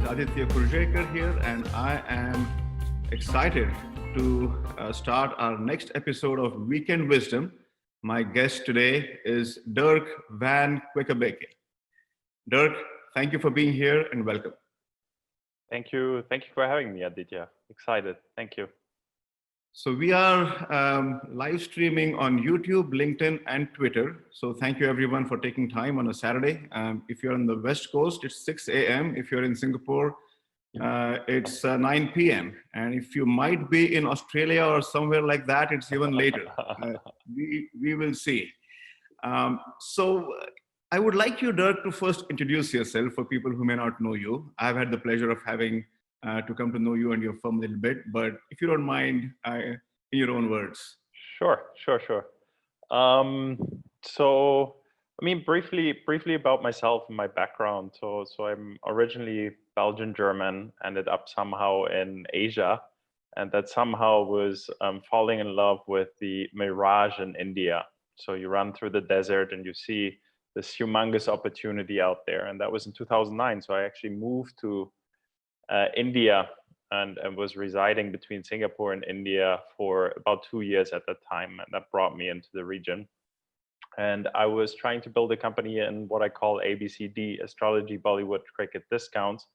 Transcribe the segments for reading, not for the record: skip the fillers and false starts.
Aditya Kurjekar here, and I am excited to start our next episode of Weekend Wisdom. My guest today is Dirk Van Quaquebeke. Dirk, thank you for being here and welcome. Thank you. Thank you for having me, Aditya. Excited. Thank you. So we are live streaming on YouTube, LinkedIn, and Twitter. So thank you everyone for taking time on a Saturday. If you're on the West Coast, it's 6 a.m. If you're in Singapore, it's 9 p.m. And if you might be in Australia or somewhere like that, it's even later. We will see. So I would like you, Dirk, to first introduce yourself for people who may not know you. I've had the pleasure of having to come to know you and your firm a little bit, but if you don't mind, in your own words. Sure. So, I mean, briefly about myself and my background. So I'm originally Belgian-German, ended up somehow in Asia, and that somehow was falling in love with the mirage in India. So you run through the desert and you see this humongous opportunity out there, and that was in 2009. So I actually moved to India and was residing between Singapore and India for about 2 years at that time, and that brought me into the region. And I was trying to build a company in what I call ABCD, astrology, Bollywood, cricket, discounts,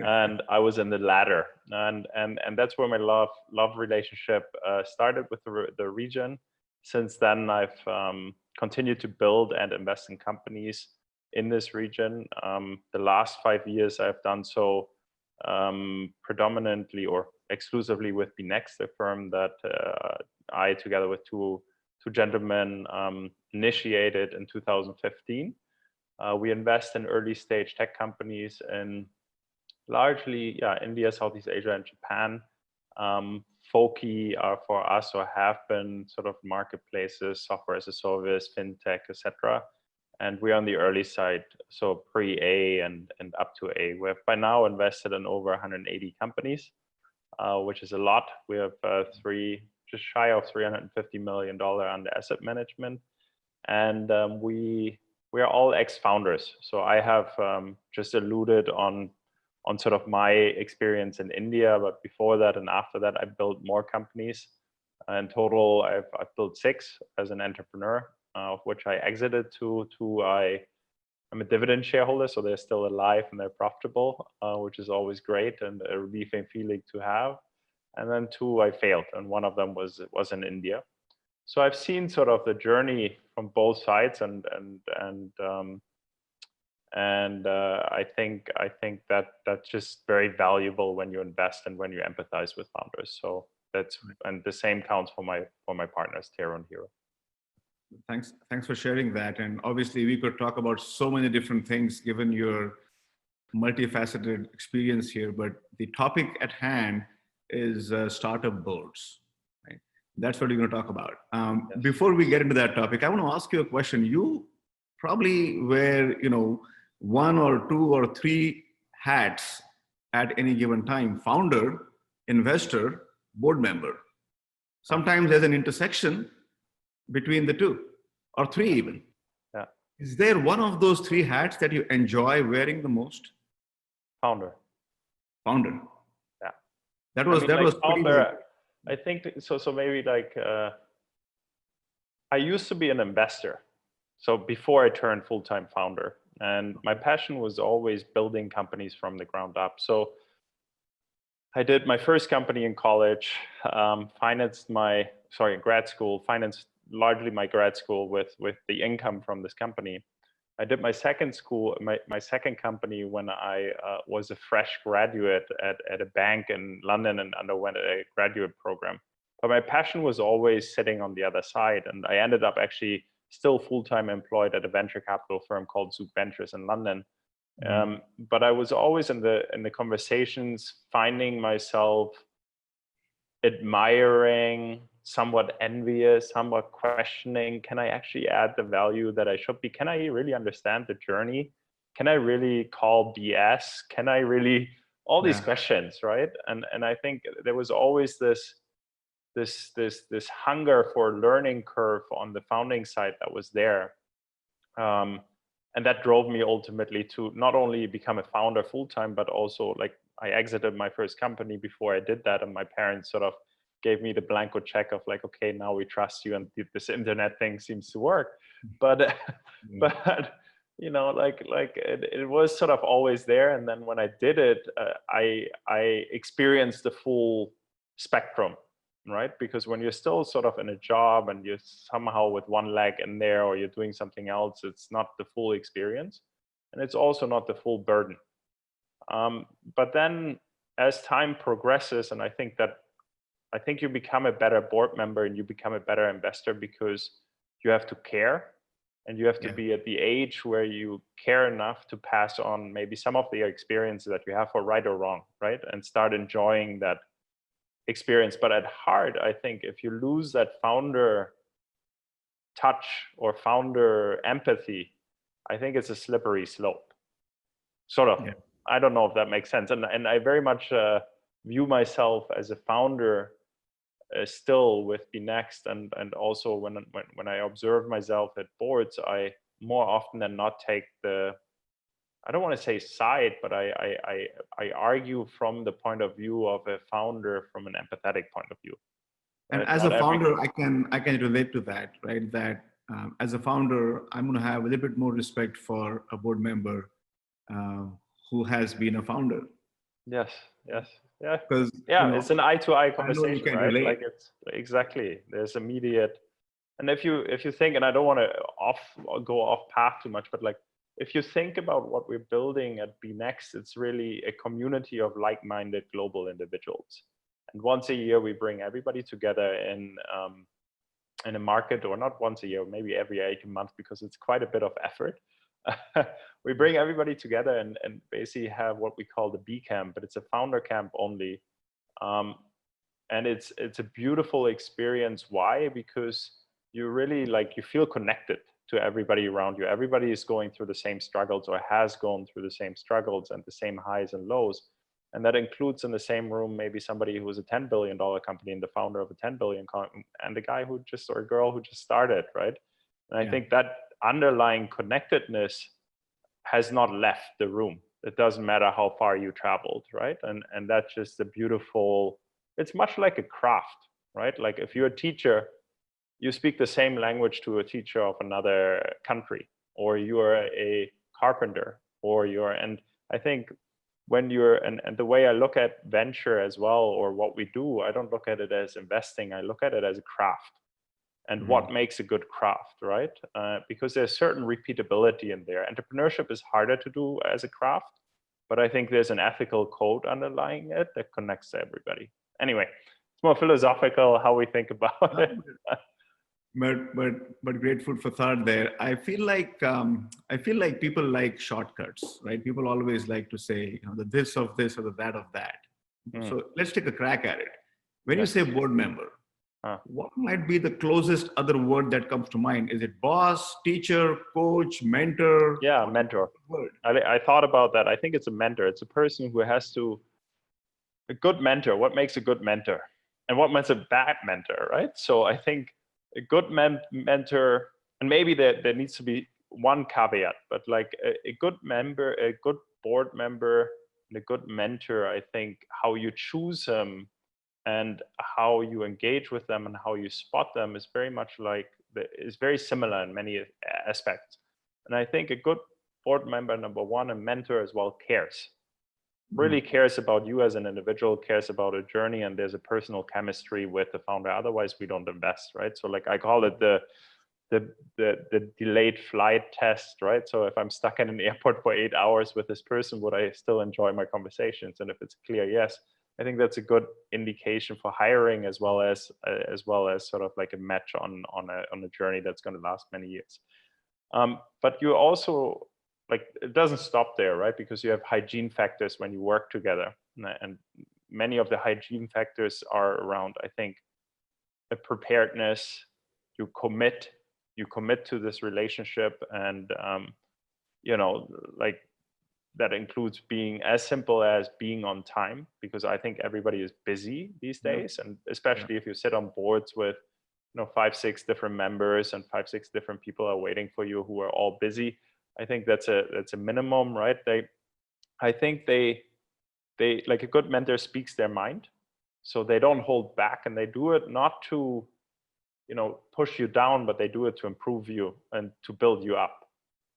and I was in the latter, and that's where my love relationship started with the region. Since then, I've continued to build and invest in companies in this region. The last 5 years, I've done so predominantly or exclusively with BEENEXT, a firm that I, together with two gentlemen, initiated in 2015. We invest in early stage tech companies in largely India, Southeast Asia, and Japan. Folky are for us, or have been, sort of marketplaces, software as a service, fintech, etc. And we're on the early side, so pre-A and up to A. We have by now invested in over 180 companies, which is a lot. We have just shy of $350 million under asset management. And we are all ex-founders. So I have just alluded on sort of my experience in India, but before that and after that, I built more companies. In total, I've built 6 as an entrepreneur, of which I exited 2. I'm a dividend shareholder, so they're still alive and they're profitable, which is always great and a relieving feeling to have. And then 2 I failed, and one of them was in India. So I've seen sort of the journey from both sides, and I think that's just very valuable when you invest and when you empathize with founders. So that's, and the same counts for my partners, Tero and Hero. Thanks for sharing that. And obviously we could talk about so many different things given your multifaceted experience here, but the topic at hand is startup boards, right? That's what we're going to talk about. Yes. Before we get into that topic, I want to ask you a question. You probably wear, 1 or 2 or 3 hats at any given time: founder, investor, board member. Sometimes there's an intersection between the 2 or 3 even. Yeah. Is there one of those 3 hats that you enjoy wearing the most? Founder. Yeah. That was founder. I think so. So maybe like I used to be an investor. So before I turned full-time founder, and my passion was always building companies from the ground up. So I did my first company in college, financed largely my grad school with the income from this company. I did my second second company when I was a fresh graduate at a bank in London and underwent a graduate program. But my passion was always sitting on the other side, and I ended up actually still full-time employed at a venture capital firm called Alps Ventures in London. But I was always in the conversations, finding myself admiring, somewhat envious, somewhat questioning, can I actually add the value that I should be? Can I really understand the journey? Can I really call BS? Can I really, all these questions, right? And I think there was always this hunger for learning curve on the founding side that was there. and that drove me ultimately to not only become a founder full-time, but also like I exited my first company before I did that. And my parents sort of gave me the blanco check of like, okay, now we trust you and this internet thing seems to work. But, but you know, like it was sort of always there. And then when I did it, I experienced the full spectrum, right? Because when you're still sort of in a job and you're somehow with one leg in there or you're doing something else, it's not the full experience. And it's also not the full burden. But then as time progresses, and I think you become a better board member and you become a better investor because you have to care and you have to be at the age where you care enough to pass on maybe some of the experiences that you have for right or wrong, right? And start enjoying that experience. But at heart, I think if you lose that founder touch or founder empathy, I think it's a slippery slope. Sort of. Yeah. I don't know if that makes sense. And I very much view myself as a founder still with BEENEXT, and also when I observe myself at boards, I more often than not take the, I don't want to say side, but I argue from the point of view of a founder from an empathetic point of view. And right? As not a founder, I can relate to that, right? That as a founder, I'm going to have a little bit more respect for a board member who has been a founder. Yes. Yes. Yeah. Because yeah, you know, it's an eye-to-eye conversation, right? Relate. Like it's exactly. There's immediate, and if you think, and I don't want to go off path too much, but like if you think about what we're building at BEENEXT, it's really a community of like-minded global individuals. And once a year, we bring everybody together in a market, or not once a year, maybe every 18 months, because it's quite a bit of effort. We bring everybody together and basically have what we call the B camp, but it's a founder camp only. And it's a beautiful experience. Why? Because you really you feel connected to everybody around you. Everybody is going through the same struggles or has gone through the same struggles and the same highs and lows. And that includes in the same room, maybe somebody who was a $10 billion company and the founder of a 10 billion company and the guy who just, or a girl who just started, right? And I think that underlying connectedness has not left the room. It doesn't matter how far you traveled, right? And that's just a beautiful, it's much like a craft, right? Like if you're a teacher, you speak the same language to a teacher of another country, or you're a carpenter, or you're, and I think when you're, and the way I look at venture as well, or what we do, I don't look at it as investing, I look at it as a craft. And what makes a good craft, right? Because there's certain repeatability in there. Entrepreneurship is harder to do as a craft, but I think there's an ethical code underlying it that connects everybody. Anyway, it's more philosophical how we think about it. But great food for thought there. I feel like people like shortcuts, right? People always like to say, you know, the this of this or the that of that. So let's take a crack at it. When you say board member, what might be the closest other word that comes to mind? Is it boss, teacher, coach, mentor? Yeah, mentor. I thought about that. I think it's a mentor. It's a person who has to, a good mentor. What makes a good mentor? And what makes a bad mentor, right? So I think a good mentor, and maybe there needs to be one caveat, but like a good member, a good board member, and a good mentor, I think how you choose them and how you engage with them and how you spot them is very much like, is very similar in many aspects. And I think a good board member, number one, a mentor as well, cares. Really cares about you as an individual, cares about a journey, and there's a personal chemistry with the founder. Otherwise, we don't invest, right? So like I call it the delayed flight test, right? So if I'm stuck in an airport for 8 hours with this person, would I still enjoy my conversations? And if it's clear yes, I think that's a good indication for hiring, as well as sort of like a match on a journey that's going to last many years. But you also, like, it doesn't stop there, right? Because you have hygiene factors when you work together, and many of the hygiene factors are around, I think, a preparedness. You commit to this relationship, and you know, like, that includes being as simple as being on time, because I think everybody is busy these days, and especially if you sit on boards with, you know, 5-6 different members and 5-6 different people are waiting for you who are all busy. I think that's a minimum, right? I think they like a good mentor speaks their mind, so they don't hold back, and they do it not to, push you down, but they do it to improve you and to build you up.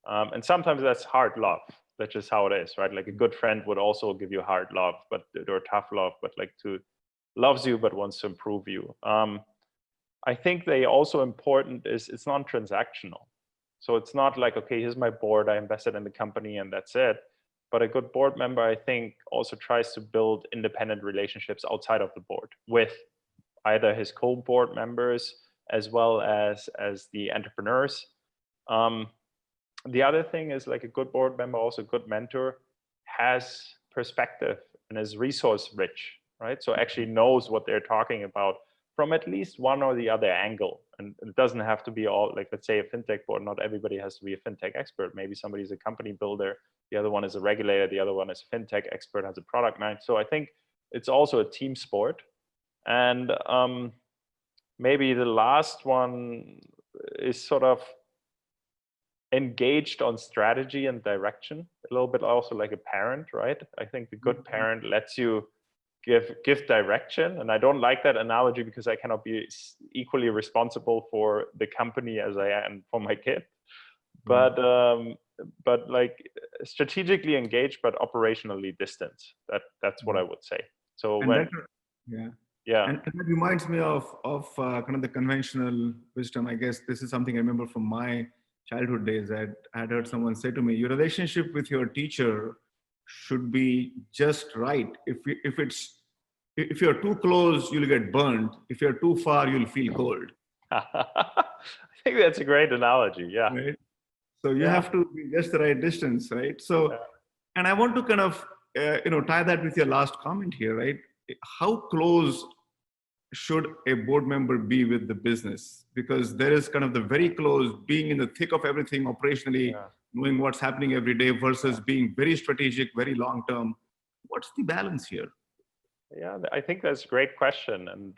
And sometimes that's hard love. That's just how it is, right? Like a good friend would also give you hard love, or tough love, but like loves you but wants to improve you. I think they also important is it's non-transactional. So it's not like, okay, here's my board, I invested in the company and that's it. But a good board member, I think, also tries to build independent relationships outside of the board with either his co-board members as well as the entrepreneurs. The other thing is, like, a good board member, also a good mentor, has perspective and is resource rich, right? So actually knows what they're talking about from at least one or the other angle. And it doesn't have to be all, like, let's say a fintech board, not everybody has to be a fintech expert. Maybe somebody's a company builder, the other one is a regulator, the other one is a fintech expert, has a product manager. So I think it's also a team sport. And maybe the last one is sort of engaged on strategy and direction, a little bit also like a parent, right? I think the good parent lets you give direction. And I don't like that analogy because I cannot be equally responsible for the company as I am for my kid. But like strategically engaged, but operationally distant. That's what I would say. So and And that reminds me of kind of the conventional wisdom. I guess this is something I remember from my childhood days, that I had heard someone say to me, your relationship with your teacher should be just right. If you're too close, you'll get burned. If you're too far, you'll feel cold. I think that's a great analogy. Yeah. Right? So you have to be just the right distance, right? So, and I want to kind of, tie that with your last comment here, right? How close should a board member be with the business? Because there is kind of the very close, being in the thick of everything operationally, knowing what's happening every day versus being very strategic, very long-term. What's the balance here? Yeah, I think that's a great question. And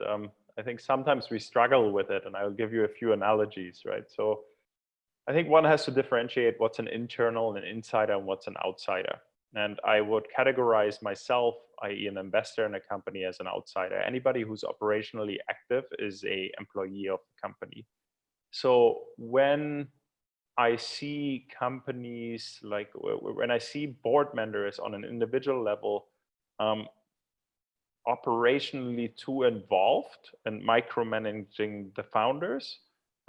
I think sometimes we struggle with it, and I'll give you a few analogies, right? So I think one has to differentiate what's an internal and an insider and what's an outsider. And I would categorize myself, i.e. an investor in a company, as an outsider. Anybody who's operationally active is an employee of the company. So when I see companies, like when I see board members on an individual level, operationally too involved and micromanaging the founders,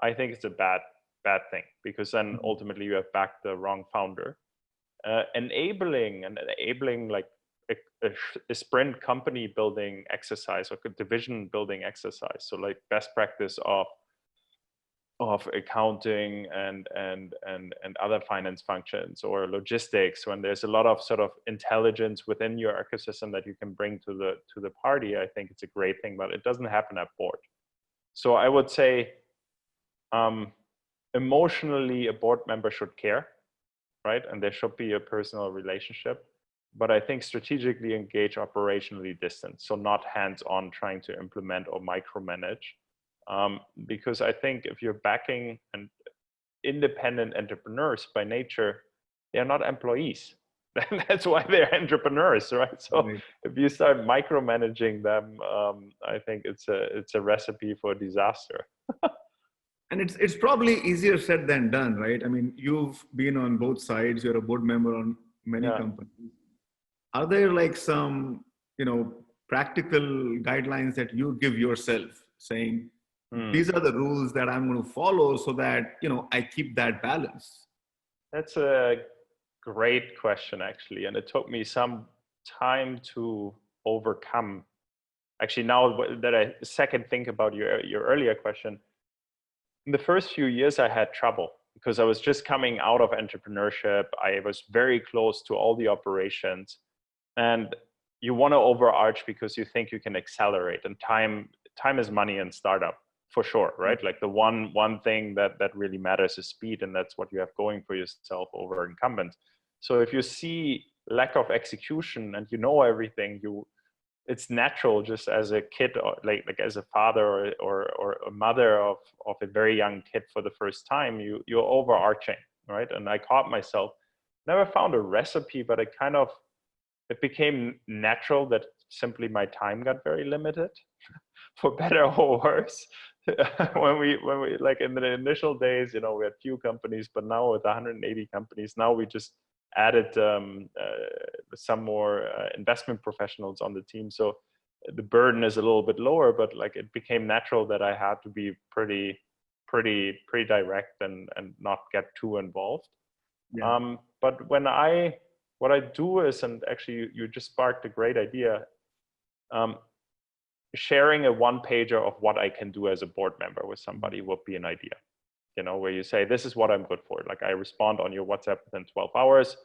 I think it's a bad thing, because then ultimately you have backed the wrong founder. Enabling like a sprint company building exercise or division building exercise. So like best practice of accounting and other finance functions or logistics, when there's a lot of sort of intelligence within your ecosystem that you can bring to the party, I think it's a great thing, but it doesn't happen at board. So I would say emotionally a board member should care, right? And there should be a personal relationship, but I think strategically engage, operationally distant. So not hands-on trying to implement or micromanage. Because I think if you're backing an independent entrepreneurs by nature, they're not employees. That's why they're entrepreneurs, right? So if you start micromanaging them, I think it's a recipe for disaster. And it's probably easier said than done, right? I mean, you've been on both sides. You're a board member on many companies. Are there like some, practical guidelines that you give yourself, saying, these are the rules that I'm going to follow so that, I keep that balance? That's a great question, actually. And it took me some time to overcome. Actually, now that I think about your earlier question, in the first few years, I had trouble because I was just coming out of entrepreneurship. I was very close to all the operations, and you want to overarch because you think you can accelerate, and time is money in startup, for sure, right? Like the one thing that really matters is speed, and that's what you have going for yourself over incumbents. So if you see lack of execution and everything, it's natural, just as a kid, or like as a father or a mother of a very young kid for the first time, you're overarching, right? And I caught myself, never found a recipe, but it became natural that simply my time got very limited, for better or worse. when we like in the initial days, you know, we had few companies, but now with 180 companies, now we just added some more investment professionals on the team. So the burden is a little bit lower, but like it became natural that I had to be pretty direct and not get too involved. Yeah. But what I do is, and actually you just sparked a great idea, sharing a one-pager of what I can do as a board member with somebody would be an idea. You know, where you say, this is what I'm good for. Like I respond on your WhatsApp within 12 hours.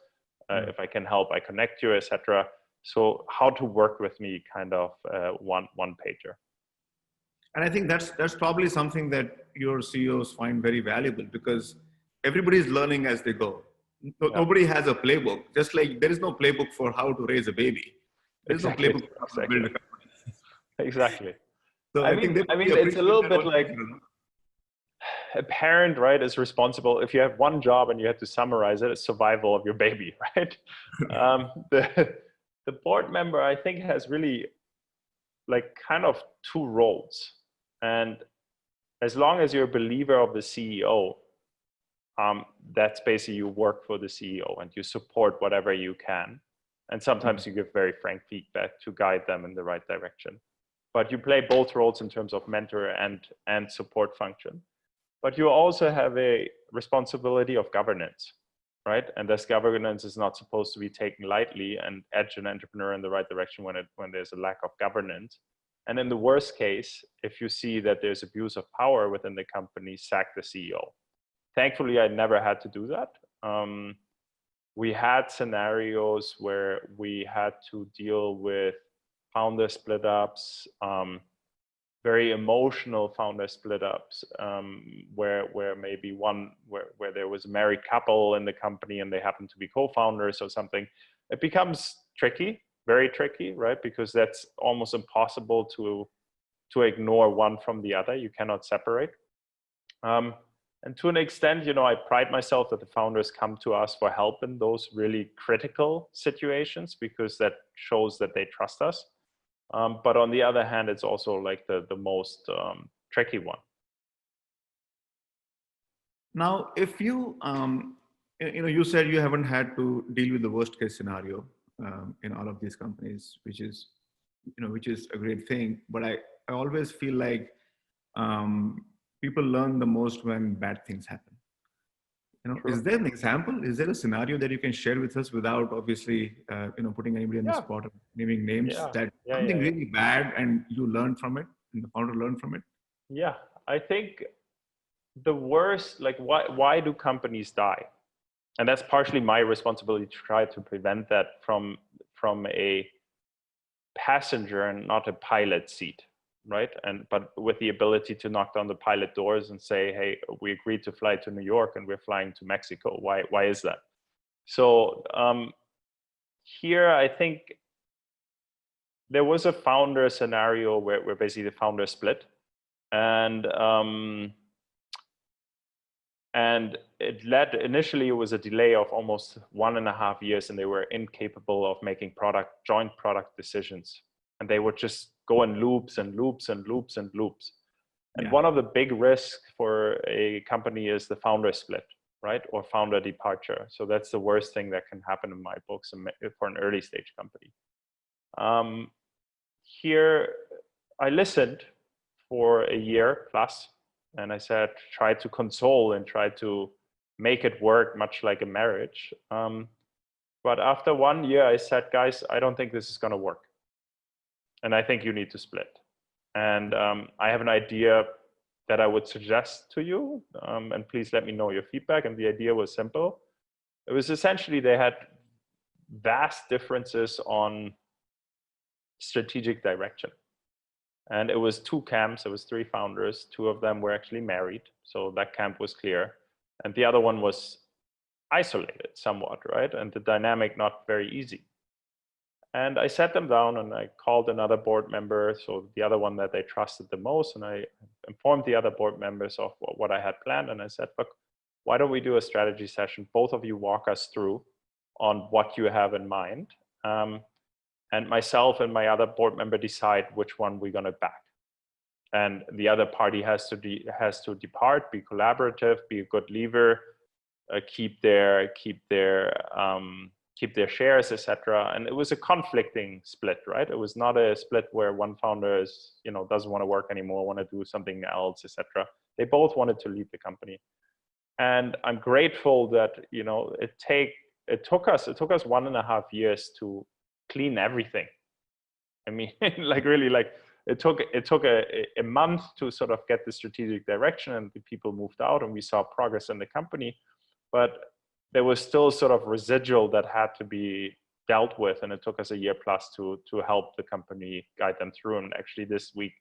If I can help, I connect you, etc. So how to work with me, kind of one pager. And I think that's probably something that your CEOs find very valuable, because everybody's learning as they go. Nobody has a playbook. Just like there is no playbook for how to raise a baby. There's no playbook for how to build a company. Exactly. So I mean, it's a little bit like a parent, right, is responsible. If you have one job and you have to summarize it, it's survival of your baby, right? The board member, I think, has really like kind of two roles. And as long as you're a believer of the CEO, that's basically you work for the CEO and you support whatever you can. And sometimes you give very frank feedback to guide them in the right direction. But you play both roles in terms of mentor and support function. But you also have a responsibility of governance, right? And this governance is not supposed to be taken lightly, and edge an entrepreneur in the right direction when there's a lack of governance. And in the worst case, if you see that there's abuse of power within the company, sack the CEO. Thankfully, I never had to do that. We had scenarios where we had to deal with founder split ups, very emotional founder split ups, where maybe where there was a married couple in the company and they happen to be co-founders or something. It becomes tricky, very tricky, right? Because that's almost impossible to ignore one from the other. You cannot separate. And to an extent, you know, I pride myself that the founders come to us for help in those really critical situations, because that shows that they trust us. But on the other hand, it's also like the most tricky one. Now, if you, you said you haven't had to deal with the worst case scenario in all of these companies, which is a great thing. But I always feel like people learn the most when bad things happen. You know, is there an example? Is there a scenario that you can share with us without obviously, putting anybody on the spot or naming names, that something really bad and you learned from it and the founder learned from it? Yeah, I think the worst, like why do companies die? And that's partially my responsibility to try to prevent that from a passenger and not a pilot seat, right? But with the ability to knock down the pilot doors and say, hey, we agreed to fly to New York and we're flying to Mexico. Why is that? So here, I think there was a founder scenario where basically the founder split, and it led, initially it was a delay of almost 1.5 years, and they were incapable of making joint product decisions. And they would just go in loops and loops and loops and loops. And one of the big risks for a company is the founder split, right? Or founder departure. So that's the worst thing that can happen in my books for an early stage company. Here, I listened for a year plus, and I said, try to console and try to make it work, much like a marriage. But after 1 year, I said, guys, I don't think this is going to work. And I think you need to split. And I have an idea that I would suggest to you. And please let me know your feedback. And the idea was simple. It was essentially they had vast differences on strategic direction. And it was 2 camps. It was 3 founders. 2 of them were actually married. So that camp was clear. And the other one was isolated somewhat, right? And the dynamic not very easy. And I sat them down and I called another board member, so the other one that they trusted the most, and I informed the other board members of what I had planned. And I said, look, why don't we do a strategy session? Both of you walk us through on what you have in mind. And myself and my other board member decide which one we're going to back. And the other party has to depart, be collaborative, be a good leaver, keep their shares, etc. And it was a conflicting split, right? It was not a split where one founder is, doesn't want to work anymore, want to do something else, etc. They both wanted to leave the company, and I'm grateful that it took us 1.5 years to clean everything. I mean, it took a month to sort of get the strategic direction, and the people moved out, and we saw progress in the company, but there was still sort of residual that had to be dealt with, and it took us 1+ year to help the company guide them through. And actually this week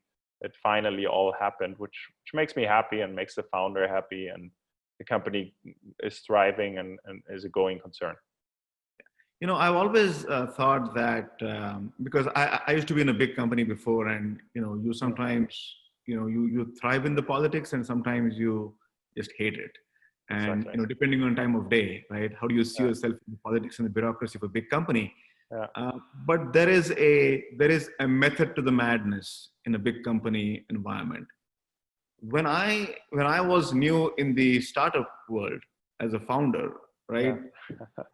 it finally all happened, which makes me happy and makes the founder happy, and the company is thriving and is a going concern. I've always thought that because I used to be in a big company before, and you sometimes you thrive in the politics, and sometimes you just hate it. And Exactly. depending on time of day, right? How do you see yourself in the politics and the bureaucracy of a big company? But there is a method to the madness in a big company environment. When I was new in the startup world as a founder, right?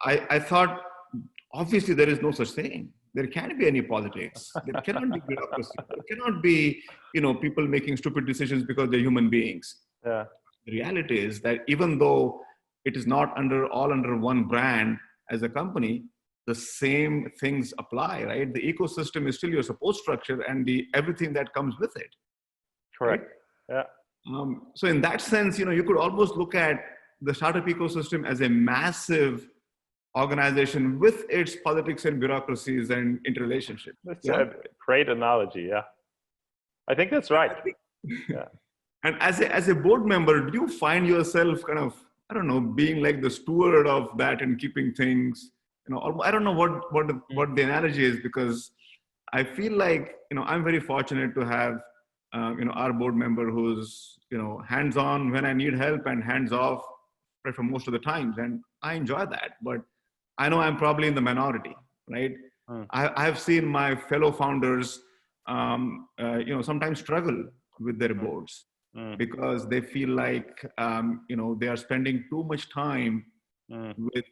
I thought, obviously there is no such thing. There can't be any politics. There cannot be bureaucracy. There cannot be, people making stupid decisions because they're human beings. Yeah. The reality is that even though it is not all under one brand as a company, the same things apply, right? The ecosystem is still your support structure and everything that comes with it. Correct. Right? Yeah. So in that sense, you could almost look at the startup ecosystem as a massive organization with its politics and bureaucracies and interrelationship. That's a great analogy. Yeah, I think that's right. Yeah. And as a board member, do you find yourself kind of, I don't know, being like the steward of that and keeping things, I don't know what the analogy is, because I feel like, I'm very fortunate to have, our board member who's, hands-on when I need help and hands-off right for most of the times. And I enjoy that, but I know I'm probably in the minority, right? I've seen my fellow founders, sometimes struggle with their boards because they feel like, they are spending too much time with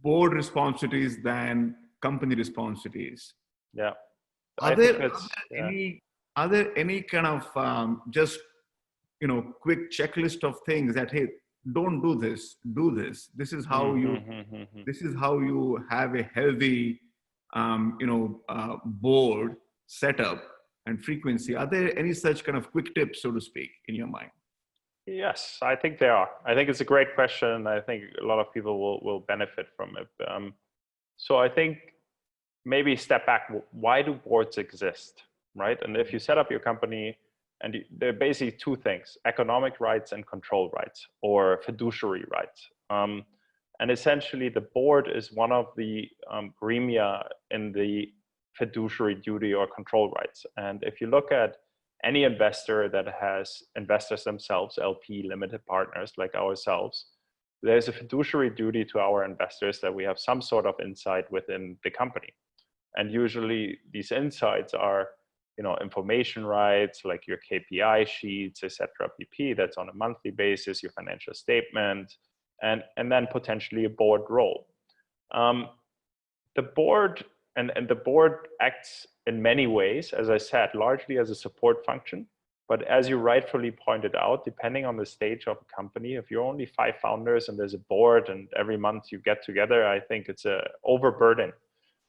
board responsibilities than company responsibilities. Yeah. Are there any kind of just, quick checklist of things that, hey, don't do this, do this. This is how this is how you have a healthy, board setup and frequency. Are there any such kind of quick tips, so to speak, in your mind? Yes, I think there are. I think it's a great question. I think a lot of people will benefit from it. So I think maybe step back. Why do boards exist, right? And if you set up your company, and there are basically two things: economic rights and control rights, or fiduciary rights. And essentially, the board is one of the gremia in the fiduciary duty or control rights. And if you look at any investor that has investors themselves, LP limited partners like ourselves, there's a fiduciary duty to our investors that we have some sort of insight within the company. And usually these insights are, information rights like your KPI sheets, etc., PP, that's on a monthly basis, your financial statement, and then potentially a board role. The board and the board acts in many ways, as I said, largely as a support function. But as you rightfully pointed out, depending on the stage of a company, if you're only 5 founders and there's a board and every month you get together, I think it's a overburden.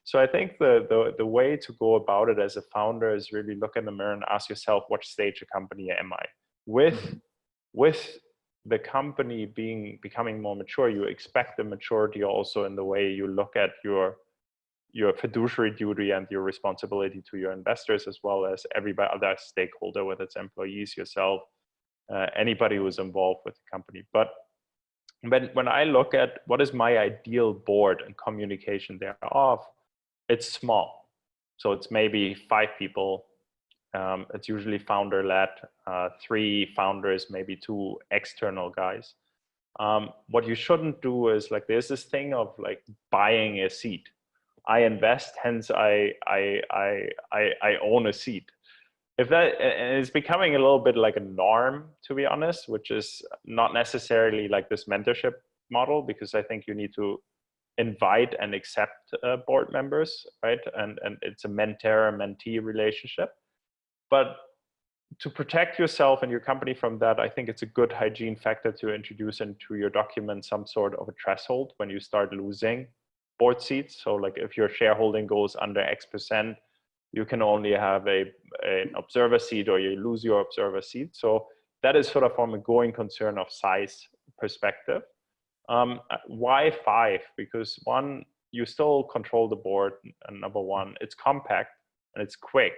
So I think the way to go about it as a founder is really look in the mirror and ask yourself, what stage of company am I? With the company becoming more mature, you expect the maturity also in the way you look at your fiduciary duty and your responsibility to your investors, as well as every other stakeholder, whether it's employees, yourself, anybody who is involved with the company. But when I look at what is my ideal board and communication thereof, it's small. So it's maybe 5 people. It's usually founder-led, 3 founders, maybe 2 external guys. What you shouldn't do is like, there's this thing of like buying a seat. I invest, hence I own a seat. If that is becoming a little bit like a norm, to be honest, which is not necessarily like this mentorship model, because I think you need to invite and accept board members, right? And it's a mentor-mentee relationship. But to protect yourself and your company from that, I think it's a good hygiene factor to introduce into your document some sort of a threshold when you start losing board seats. So like if your shareholding goes under X%, you can only have an observer seat, or you lose your observer seat. So that is sort of from a going concern of size perspective. Why 5? Because one, you still control the board, and number one, it's compact and it's quick.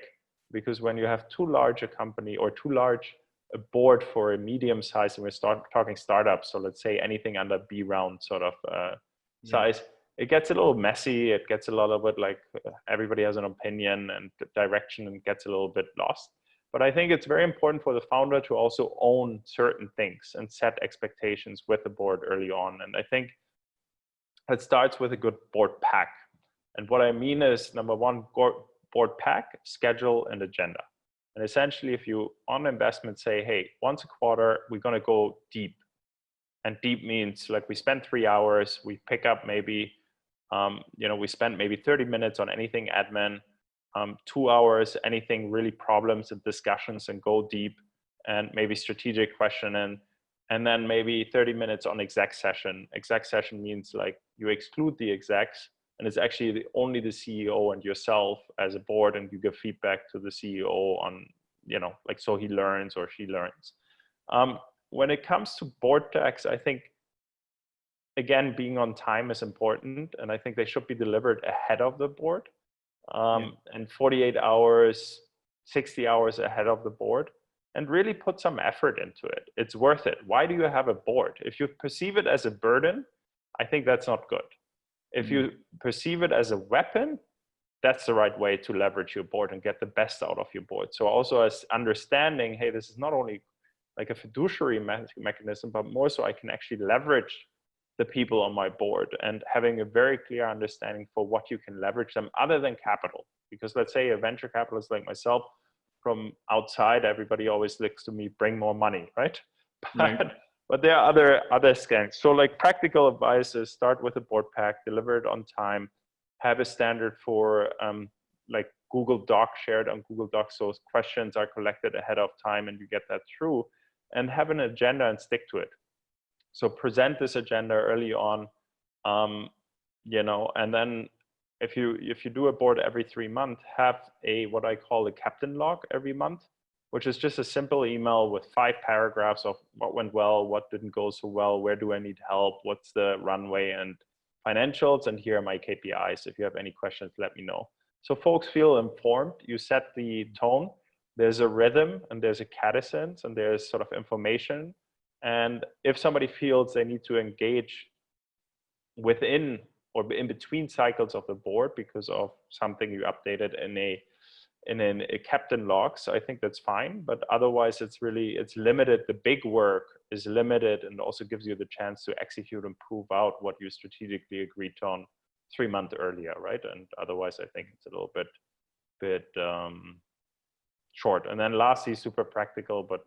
Because when you have too large a company or too large a board for a medium size, and we're talking startups, so let's say anything under B round sort of size, it gets a little messy. It gets a lot of it like everybody has an opinion and direction, and gets a little bit lost. But I think it's very important for the founder to also own certain things and set expectations with the board early on. And I think it starts with a good board pack. And what I mean is, number one, board pack, schedule, and agenda. And essentially, if you on investment say, hey, once a quarter, we're going to go deep. And deep means like we spend 3 hours, we pick up maybe, we spend maybe 30 minutes on anything admin, 2 hours, anything really problems and discussions, and go deep, and maybe strategic question, and then maybe 30 minutes on exec session. Exec session means like you exclude the execs, and it's actually only the CEO and yourself as a board, and you give feedback to the CEO on, like, so he learns or she learns. When it comes to board decks, I think, again, being on time is important, and I think they should be delivered ahead of the board, and 48 hours, 60 hours ahead of the board, and really put some effort into it. It's worth it. Why do you have a board? If you perceive it as a burden, I think that's not good. If you perceive it as a weapon, that's the right way to leverage your board and get the best out of your board. So also as understanding, hey, this is not only like a fiduciary mechanism, but more so I can actually leverage the people on my board, and having a very clear understanding for what you can leverage them other than capital. Because let's say a venture capitalist like myself, from outside, everybody always looks to me, bring more money, right? But there are other scans. So like practical advice is start with a board pack, deliver it on time, have a standard for like Google Doc shared on Google Docs, so questions are collected ahead of time and you get that through, and have an agenda and stick to it. So present this agenda early on, and then if you do a board every 3 months, have what I call a captain log every month, which is just a simple email with 5 paragraphs of what went well, what didn't go so well, where do I need help, what's the runway and financials, and here are my KPIs. If you have any questions, let me know. So folks feel informed. You set the tone. There's a rhythm, and there's a cadence, and there's sort of information. And if somebody feels they need to engage within or in between cycles of the board because of something you updated in a captain log, so I think that's fine. But otherwise, it's limited. The big work is limited, and also gives you the chance to execute and prove out what you strategically agreed on 3 months earlier, right? And otherwise, I think it's a little bit short. And then lastly, super practical, but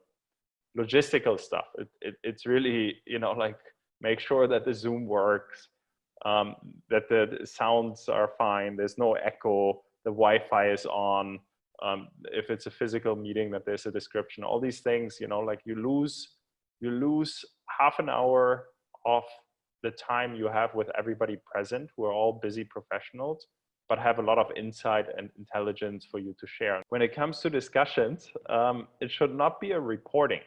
logistical stuff. It's really, like make sure that the Zoom works, that the sounds are fine, there's no echo, the Wi-Fi is on, if it's a physical meeting, that there's a description, all these things, like you lose half an hour of the time you have with everybody present, who are all busy professionals, but have a lot of insight and intelligence for you to share. When it comes to discussions, it should not be a reporting.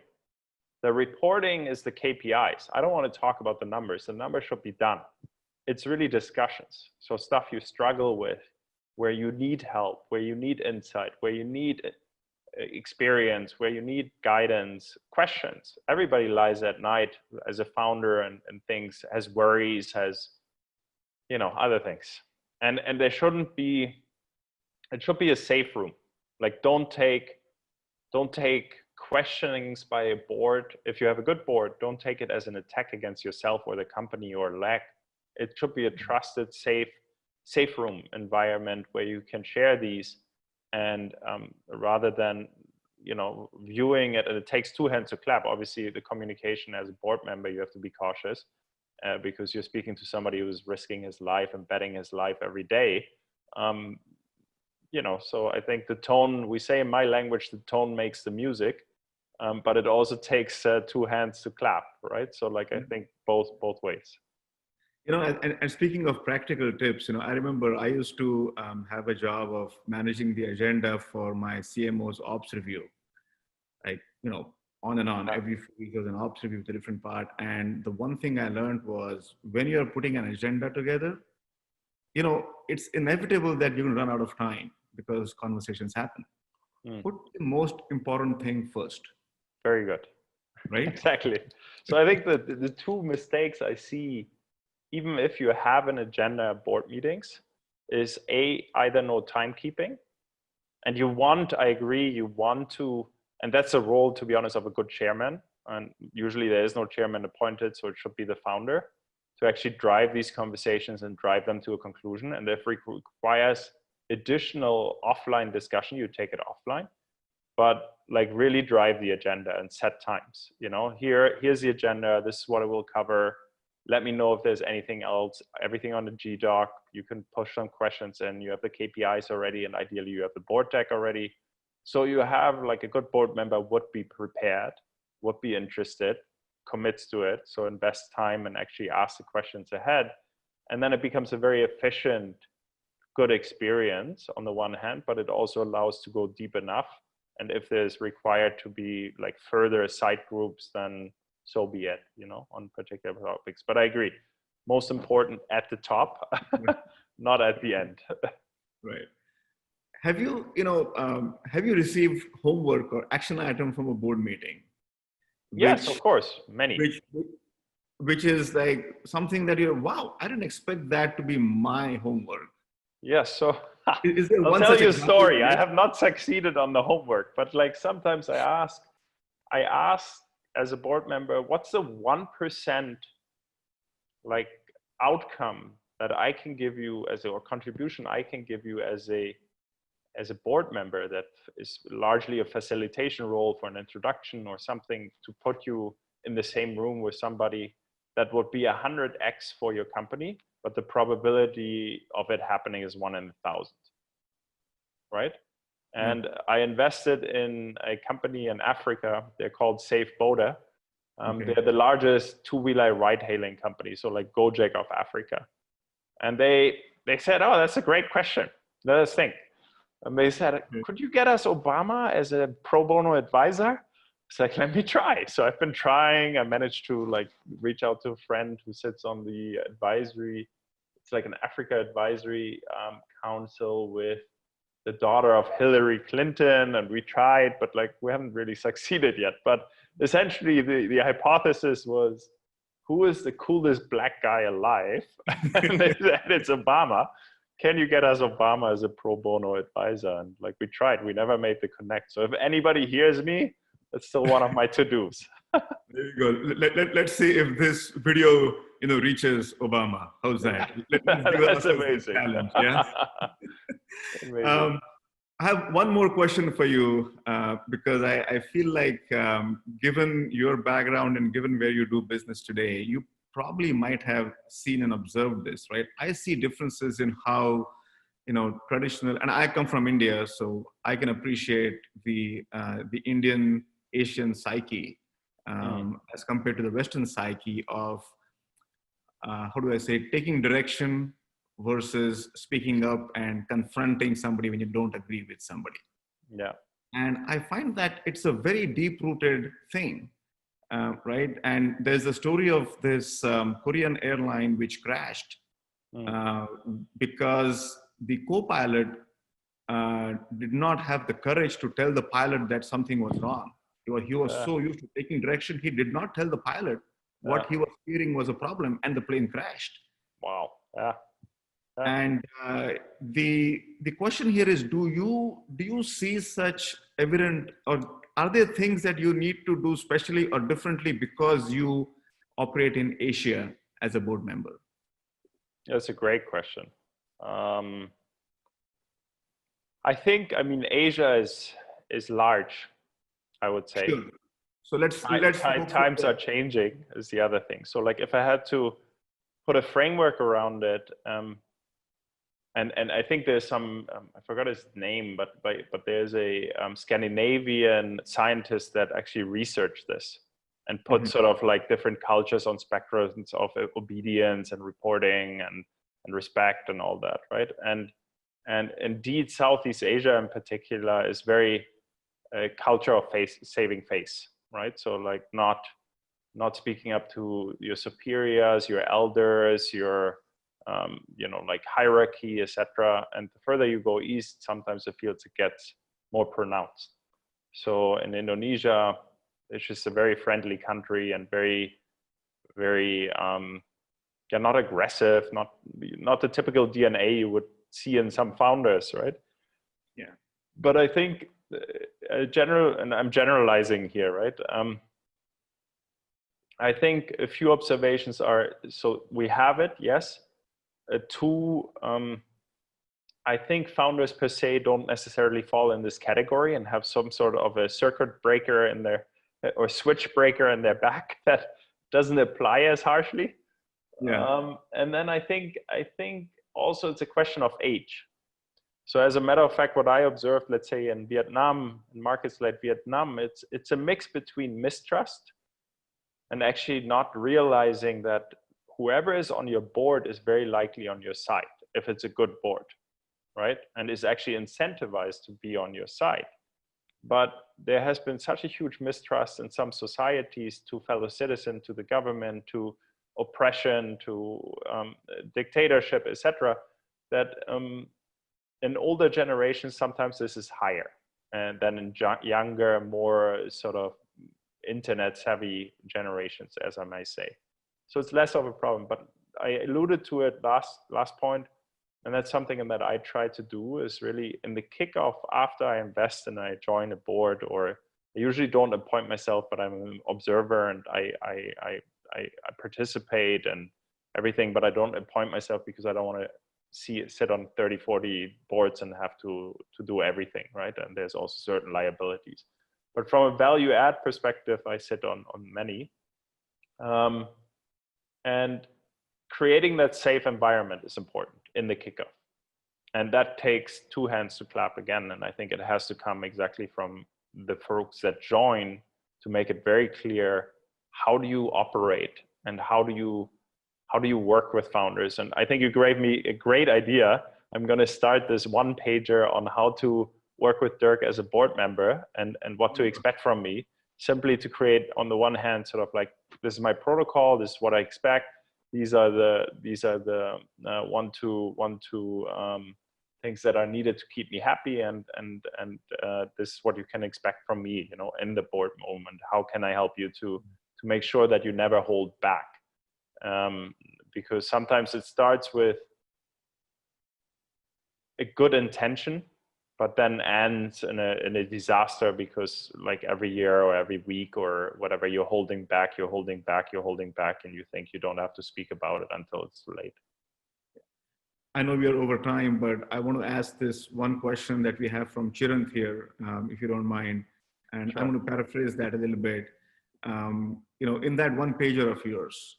The reporting is the KPIs. I don't want to talk about the numbers. The numbers should be done. It's really discussions. So stuff you struggle with, where you need help, where you need insight, where you need experience, where you need guidance, questions. Everybody lies at night as a founder and things, has worries, has, other things. And there shouldn't be, it should be a safe room. Like don't take questionings by a board, if you have a good board, don't take it as an attack against yourself or the company or lack. It should be a trusted, safe room environment where you can share these, and rather than, you know, viewing it, and it takes two hands to clap. Obviously, the communication as a board member, you have to be cautious because you're speaking to somebody who's risking his life and betting his life every day. You know, so I think the tone, we say in my language, the tone makes the music, but it also takes two hands to clap, right? So like, I think both ways. You know, and speaking of practical tips, you know, I remember I used to have a job of managing the agenda for my CMO's ops review. Like, you know, on and on, every few weeks there's an ops review with a different part. And the one thing I learned was when you're putting an agenda together, you know, it's inevitable that you're going to run out of time because conversations happen. Put the most important thing first. Very good. Right? Exactly. So I think the two mistakes I see, even if you have an agenda at board meetings, is either no timekeeping, and you want, I agree, you want to, and that's a role, to be honest, of a good chairman. And usually there is no chairman appointed, so it should be the founder to actually drive these conversations and drive them to a conclusion. And if it requires additional offline discussion, you take it offline, but like really drive the agenda and set times. You know, here's the agenda. This is what it will cover. Let me know if there's anything else. Everything on the GDoc. You can push some questions in. You have the KPIs already, and ideally you have the board deck already. So you have like a good board member would be prepared, would be interested, commits to it. So invest time and actually ask the questions ahead. And then it becomes a very efficient, good experience on the one hand, but it also allows to go deep enough. And if there's required to be like further side groups, then so be it, you know, on particular topics. But I agree, most important at the top, not at the end. Right. Have you, have you received homework or action item from a board meeting? Yes, of course, many. Which is like something that you're, wow, I didn't expect that to be my homework. Yes, so I'll tell you a story. I have not succeeded on the homework, but like sometimes I ask as a board member, what's the 1% like outcome that I can give you or contribution I can give you as a board member that is largely a facilitation role for an introduction or something to put you in the same room with somebody that would be 100x for your company, but the probability of it happening is 1 in 1,000, right? And I invested in a company in Africa. They're called Safe Boda. They're the largest two-wheeler ride-hailing company, so like Gojek of Africa. And they said, oh, that's a great question. Let us think. And they said, could you get us Obama as a pro bono advisor? It's like, let me try. So I've been trying. I managed to like reach out to a friend who sits on the advisory. It's like an Africa advisory council with the daughter of Hillary Clinton. And we tried, but like we haven't really succeeded yet. But essentially the hypothesis was, who is the coolest black guy alive? And they said, it's Obama. Can you get us Obama as a pro bono advisor? And like we tried, we never made the connect. So if anybody hears me, that's still one of my to-dos. There you go. Let's see if this video, reaches Obama. How's that? That's amazing. Challenge, yeah? Amazing. I have one more question for you because I feel like given your background and given where you do business today, you probably might have seen and observed this, right? I see differences in how, traditional, and I come from India, so I can appreciate the Indian Asian psyche as compared to the Western psyche of, how do I say, taking direction versus speaking up and confronting somebody when you don't agree with somebody. Yeah. And I find that it's a very deep-rooted thing, right? And there's a story of this Korean airline which crashed because the co-pilot did not have the courage to tell the pilot that something was wrong. He was so used to taking direction, he did not tell the pilot what he was fearing was a problem, and the plane crashed. Wow. Yeah. And the question here is, do you see such evident, or are there things that you need to do specially or differently because you operate in Asia as a board member? That's a great question. I think, I mean, Asia is large, I would say. Sure. So let's times are changing is the other thing. So like if I had to put a framework around it, and I think there's some, I forgot his name, but there's a Scandinavian scientist that actually researched this and put sort of like different cultures on spectrums of obedience and reporting and respect and all that, right? And indeed, Southeast Asia in particular is very culture of saving face, right? So like not speaking up to your superiors, your elders, your you know, like hierarchy, etc. And the further you go east, sometimes it feels it gets more pronounced. So in Indonesia, it's just a very friendly country and very, very yeah, not aggressive, not the typical DNA you would see in some founders, right? Yeah. But I think and I'm generalizing here, right? I think a few observations are, so we have it, yes. Two, I think founders per se don't necessarily fall in this category and have some sort of a circuit breaker in their, or switch breaker in their back that doesn't apply as harshly. Yeah. And then I think also it's a question of age. So as a matter of fact, what I observed, let's say in Vietnam, in markets like Vietnam, it's a mix between mistrust and actually not realizing that whoever is on your board is very likely on your side if it's a good board, right? And is actually incentivized to be on your side. But there has been such a huge mistrust in some societies to fellow citizens, to the government, to oppression, to dictatorship, etc., that in older generations, sometimes this is higher than in younger, more sort of internet savvy generations, as I may say. So it's less of a problem, but I alluded to it last point, and that's something that I try to do is really in the kickoff after I invest and I join a board, or I usually don't appoint myself, but I'm an observer and I participate and everything, but I don't appoint myself because I don't want to sit on 30, 40 boards and have to do everything, right? And there's also certain liabilities. But from a value add perspective, I sit on many. And creating that safe environment is important in the kickoff. And that takes two hands to clap again. And I think it has to come exactly from the folks that join to make it very clear, how do you operate and how do you work with founders? And I think you gave me a great idea. I'm going to start this one pager on how to work with Dirk as a board member and what to expect from me, simply to create, on the one hand, sort of like, this is my protocol, this is what I expect, these are the one, two things that are needed to keep me happy, and this is what you can expect from me, you know, in the board moment. How can I help you to make sure that you never hold back? Because sometimes it starts with a good intention, but then ends in a disaster, because like every year or every week or whatever, you're holding back, and you think you don't have to speak about it until it's too late. I know we are over time, but I want to ask this one question that we have from Chirant here, if you don't mind. And Sure. I'm going to paraphrase that a little bit. You know, in that one pager of yours,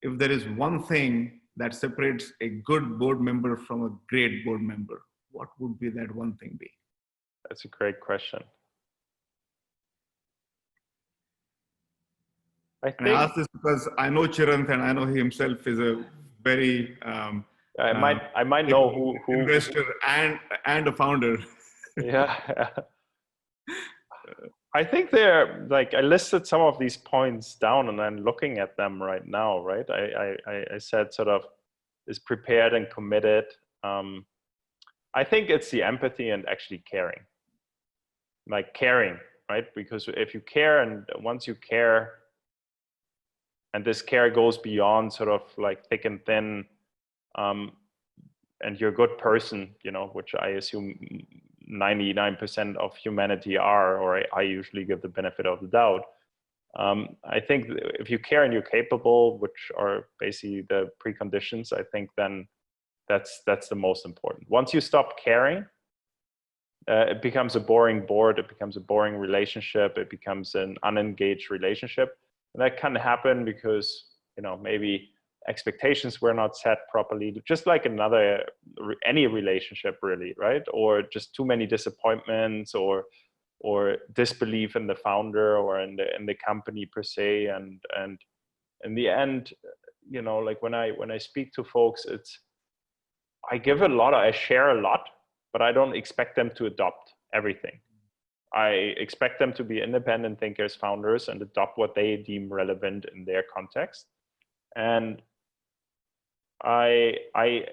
if there is one thing that separates a good board member from a great board member, what would be that one thing be? That's a great question. I ask this because I know Chirant, and I know he himself is a very I might know who investor and a founder. Yeah. I think they're like, I listed some of these points down and I'm looking at them right now, right? I said sort of is prepared and committed. I think it's the empathy and actually caring. Like caring, right? Because if you care, and once you care, and this care goes beyond sort of like thick and thin, and you're a good person, you know, which I assume 99% of humanity are, or I usually give the benefit of the doubt. I think if you care and you're capable, which are basically the preconditions, I think then that's the most important. Once you stop caring, it becomes a boring board, it becomes a boring relationship, it becomes an unengaged relationship. And that can happen because, you know, maybe expectations were not set properly, just like any relationship really, right? Or just too many disappointments, or disbelief in the founder or in the company per se. And in the end, you know, like when I speak to folks, I give a lot, I share a lot, but I don't expect them to adopt everything. I expect them to be independent thinkers, founders, and adopt what they deem relevant in their context. And I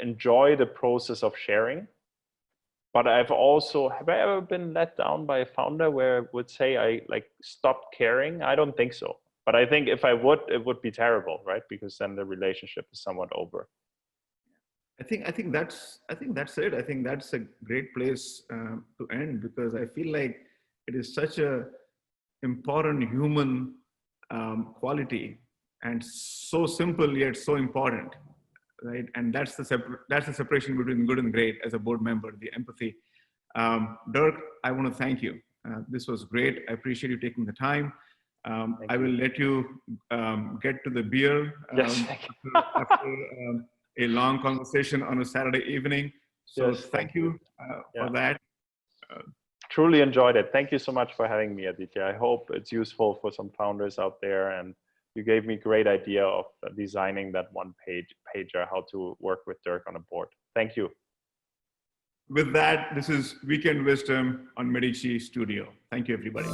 enjoy the process of sharing, but have I ever been let down by a founder where I would say I like stopped caring? I don't think so. But I think if I would, it would be terrible, right? Because then the relationship is somewhat over. I think that's it. I think that's a great place to end, because I feel like it is such a important human quality, and so simple yet so important, right? And that's the separation between good and great as a board member, the empathy. Dirk, I want to thank you. This was great. I appreciate you taking the time. I will let you get to the beer after a long conversation on a Saturday evening. So yes, thank you for that. Truly enjoyed it. Thank you so much for having me, Aditya. I hope it's useful for some founders out there, and you gave me a great idea of designing that one-pager, how to work with Dirk on a board. Thank you. With that, this is Weekend Wisdom on MEDICI Studio. Thank you, everybody.